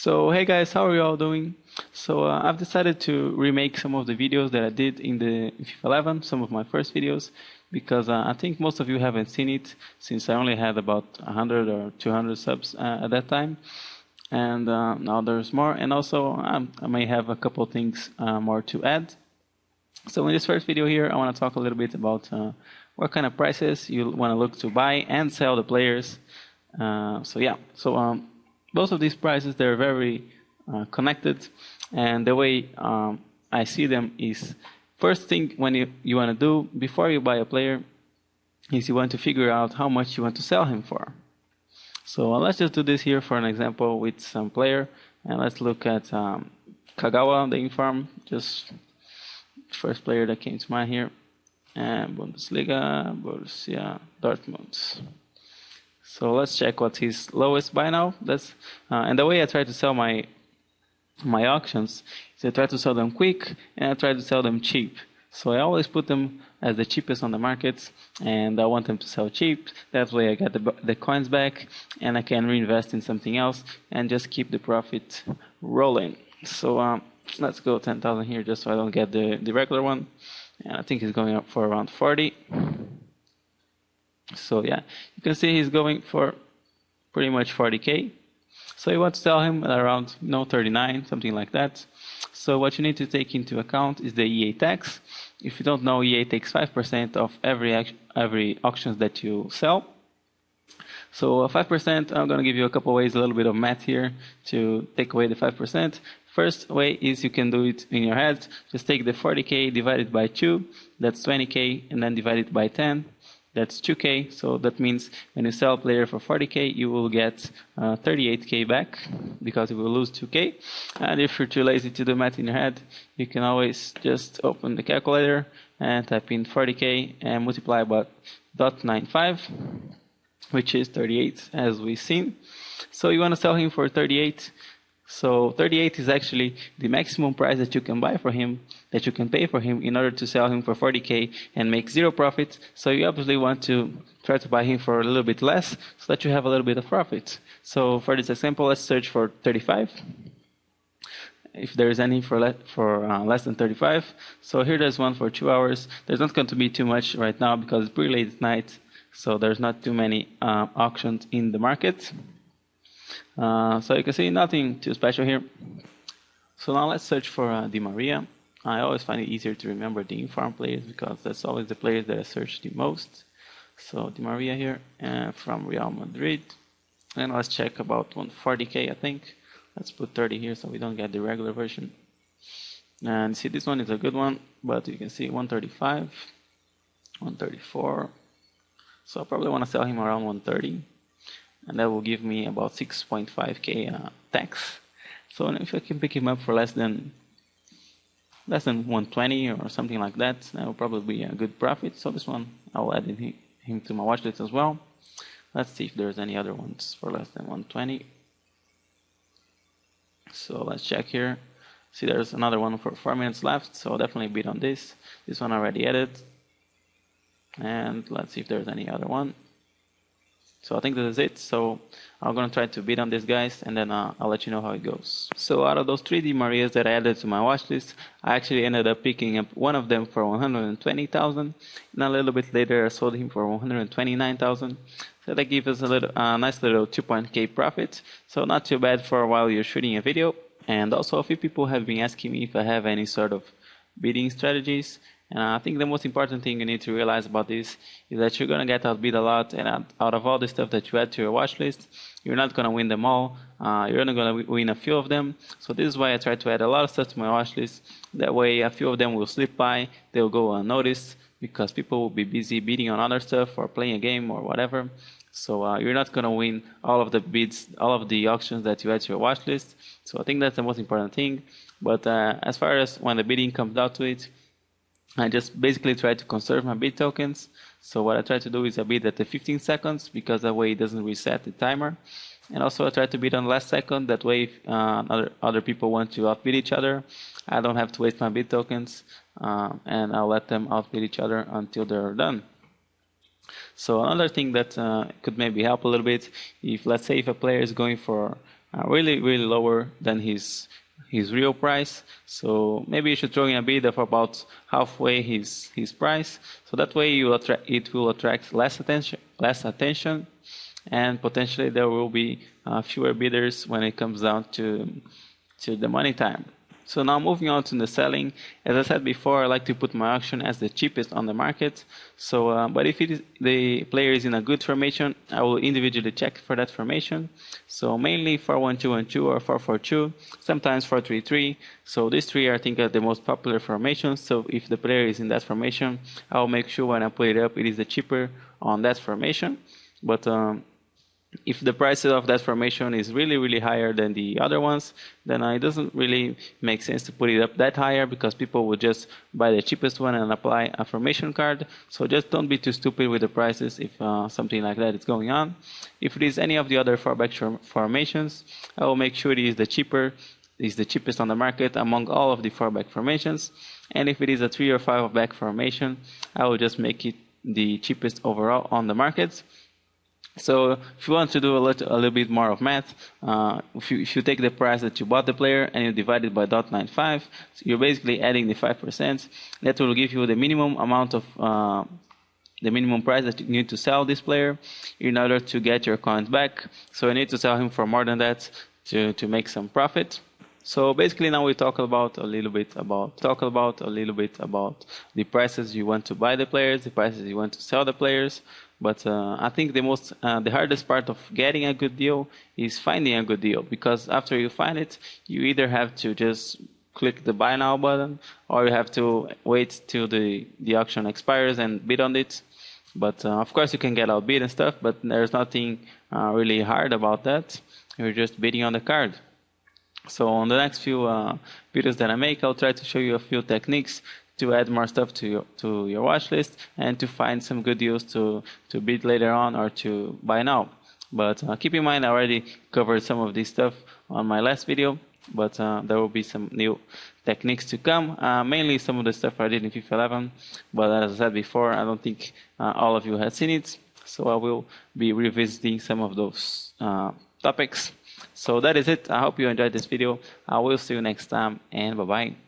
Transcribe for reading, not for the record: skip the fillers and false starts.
So hey guys, how are you all doing? I've decided to remake some of the videos that I did in the FIFA 11, some of my first videos, because I think most of you haven't seen it since I only had about 100 or 200 subs at that time, and now there's more, and also I may have a couple things more to add. So in this first video here, I want to talk a little bit about what kind of prices you want to look to buy and sell the players. Both of these prices, they're very connected, and the way I see them is, first thing when you want to do before you buy a player is you want to figure out how much you want to sell him for. So let's just do this here for an example with some player, and let's look at Kagawa, the inform, just first player that came to mind here, and Bundesliga, Borussia Dortmund. So let's check what's his lowest buy now. And the way I try to sell my auctions is I try to sell them quick and I try to sell them cheap. So I always put them as the cheapest on the market, and I want them to sell cheap. That way I get the coins back and I can reinvest in something else and just keep the profit rolling. So let's go 10,000 here just so I don't get the regular one. And I think he's going up for around 40. So yeah, you can see he's going for pretty much 40k. So you want to sell him at around 39, something like that. So what you need to take into account is the EA tax. If you don't know, EA takes 5% of every auctions that you sell. So 5%, I'm going to give you a couple ways, a little bit of math here to take away the 5%. First way is you can do it in your head. Just take the 40k divided by 2, that's 20k, and then divide it by 10. That's 2k, so that means when you sell a player for 40k, you will get 38k back because you will lose 2k. And if you're too lazy to do math in your head, you can always just open the calculator and type in 40k and multiply by 0.95, which is 38 as we've seen. So you want to sell him for 38. So 38 is actually the maximum price that you can buy for him, that you can pay for him in order to sell him for 40k and make zero profit. So you obviously want to try to buy him for a little bit less so that you have a little bit of profit. So for this example, let's search for 35. If there is any for less than 35. So here there's one for 2 hours. There's not going to be too much right now because it's pretty late at night. So there's not too many auctions in the market. So you can see nothing too special here. So now let's search for Di Maria. I always find it easier to remember the inform players because that's always the players that I search the most. So Di Maria here from Real Madrid. And let's check about 140k, I think. Let's put 30 here so we don't get the regular version. And see, this one is a good one, but you can see 135, 134. So I probably want to sell him around 130. And that will give me about 6.5k tax. So if I can pick him up for less than 120 or something like that, that will probably be a good profit. So this one, I'll add him to my watch list as well. Let's see if there's any other ones for less than 120. So let's check here. See, there's another one for 4 minutes left, so I'll definitely bid on this. This one already added. And let's see if there's any other one. So I think this is it. So I'm going to try to bid on these guys, and then I'll let you know how it goes. So out of those 3 Di Marias that I added to my watch list, I actually ended up picking up one of them for 120,000. And a little bit later, I sold him for 129,000. So that gives us a nice little 2.k profit. So not too bad for while you're shooting a video. And also a few people have been asking me if I have any sort of bidding strategies. And I think the most important thing you need to realize about this is that you're going to get outbid a lot, and out of all the stuff that you add to your watch list, you're not going to win them all. You're only going to win a few of them. So this is why I try to add a lot of stuff to my watch list. That way a few of them will slip by, they'll go unnoticed because people will be busy bidding on other stuff or playing a game or whatever. So you're not going to win all of the bids, all of the auctions that you add to your watch list. So I think that's the most important thing. But as far as when the bidding comes down to it, I just basically try to conserve my bid tokens. So what I try to do is I bid at the 15 seconds because that way it doesn't reset the timer. And also I try to bid on the last second. That way if other people want to outbid each other, I don't have to waste my bid tokens. And I'll let them outbid each other until they're done. So another thing that could maybe help a little bit, if let's say if a player is going for really lower than his real price. So maybe you should throw in a bid of about halfway his price. So that way it will attract less attention, and potentially there will be fewer bidders when it comes down to the money time. So now moving on to the selling. As I said before, I like to put my auction as the cheapest on the market. So, but if the player is in a good formation, I will individually check for that formation. So mainly 4-1-2-1-2 or 4-4-2, sometimes 4-3-3. So these three I think are the most popular formations. So if the player is in that formation, I will make sure when I put it up, it is the cheaper on that formation. But if the price of that formation is really higher than the other ones, then it doesn't really make sense to put it up that higher, because people will just buy the cheapest one and apply a formation card. So just don't be too stupid with the prices if something like that is going on. If it is any of the other 4-back formations, I will make sure it is the cheapest on the market among all of the 4-back formations. And if it is a 3 or 5-back formation, I will just make it the cheapest overall on the market. So if you want to do a little bit more of math, if you take the price that you bought the player and you divide it by 0.95, so you're basically adding the 5%. That will give you the minimum amount of the minimum price that you need to sell this player in order to get your coins back. So you need to sell him for more than that to make some profit. So basically now we talk about a little bit about the prices you want to buy the players, the prices you want to sell the players. But I think the hardest part of getting a good deal is finding a good deal, because after you find it, you either have to just click the buy now button, or you have to wait till the auction expires and bid on it. But of course you can get outbid and stuff, but there's nothing really hard about that. You're just bidding on the card. So on the next few videos that I make, I'll try to show you a few techniques to add more stuff to your watch list and to find some good deals to bid later on or to buy now. But keep in mind, I already covered some of this stuff on my last video, but there will be some new techniques to come, mainly some of the stuff I did in FIFA 11, but as I said before, I don't think all of you have seen it, so I will be revisiting some of those topics. So that is it. I hope you enjoyed this video. I will see you next time, and bye-bye.